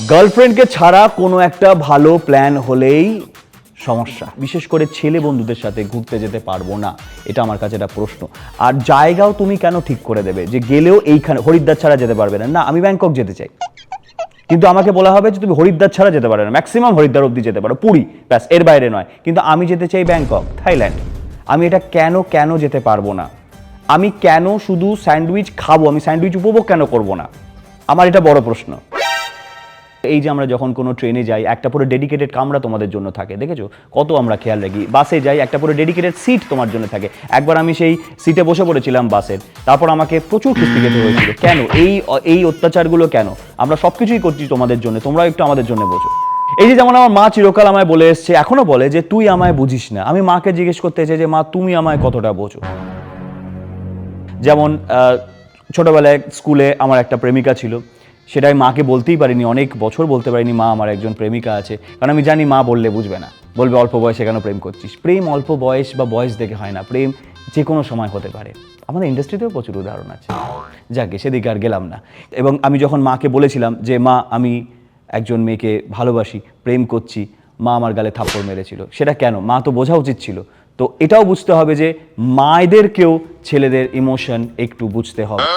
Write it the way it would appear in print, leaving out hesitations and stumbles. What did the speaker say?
গার্লফ্রেন্ডকে ছাড়া কোনো একটা ভালো প্ল্যান হলেই সমস্যা, বিশেষ করে ছেলে বন্ধুদের সাথে ঘুরতে যেতে পারবো না, এটা আমার কাছে একটা প্রশ্ন। আর জায়গাও তুমি কেন ঠিক করে দেবে যে গেলেও এইখানে হরিদ্বার ছাড়া যেতে পারবে না? না, আমি ব্যাংকক যেতে চাই, কিন্তু আমাকে বলা হবে যে তুমি হরিদ্বার ছাড়া যেতে পারবে না, ম্যাক্সিমাম হরিদ্বার অবধি যেতে পারো, পুরী ব্যাস, এর বাইরে নয়। কিন্তু আমি যেতে চাই ব্যাংকক, থাইল্যান্ড। আমি এটা কেন যেতে পারবো না? আমি কেন শুধু স্যান্ডউইচ খাবো? আমি স্যান্ডউইচ উপভোগ কেন করবো না? আমার এটা বড় প্রশ্ন। এই যে আমরা যখন কোনো ট্রেনে যাই, একটা পুরো ডেডিকেটেড কামরা তোমাদের জন্য থাকে, দেখেছো কত আমরা খেয়াল রাখি। বাসে যাই, একটা পুরো ডেডিকেটেড সিট তোমার জন্য থাকে। একবার আমি সেই সিটে বসে পড়েছিলাম বাসের, তারপর আমাকে প্রচুর খিস্তি খেতে হয়েছিল। কেন এই অত্যাচারগুলো কেন? আমরা সব কিছুই করছি তোমাদের জন্য, তোমরাও একটু আমাদের জন্য বোঝো। এই যে যেমন আমার মা চিরকাল আমায় বলে এসছে, এখনো বলে যে তুই আমায় বুঝিস না। আমি মাকে জিজ্ঞেস করতে চাই যে মা তুমি আমায় কতটা বোঝো। যেমন ছোটবেলায় স্কুলে আমার একটা প্রেমিকা ছিল, সেটাই মাকে বলতেই পারিনি, অনেক বছর বলতে পারিনি মা আমার একজন প্রেমিকা আছে, কারণ আমি জানি মা বললে বুঝবে না, বলবে অল্প বয়সে কেন প্রেম করছিস। প্রেম অল্প বয়স বা বয়স দেখে হয় না, প্রেম যে কোনো সময় হতে পারে। আমাদের ইন্ডাস্ট্রিতেও প্রচুর উদাহরণ আছে, যাকে সেদিকে আর গেলাম না। এবং আমি যখন মাকে বলেছিলাম যে মা আমি একজন মেয়েকে ভালোবাসি, প্রেম করছি, মা আমার গালে থাপ্পড় মেরেছিল। সেটা কেন? মা তো বোঝা উচিত ছিল। তো এটাও বুঝতে হবে যে মায়েদেরকেও ছেলেদের ইমোশন একটু বুঝতে হবে।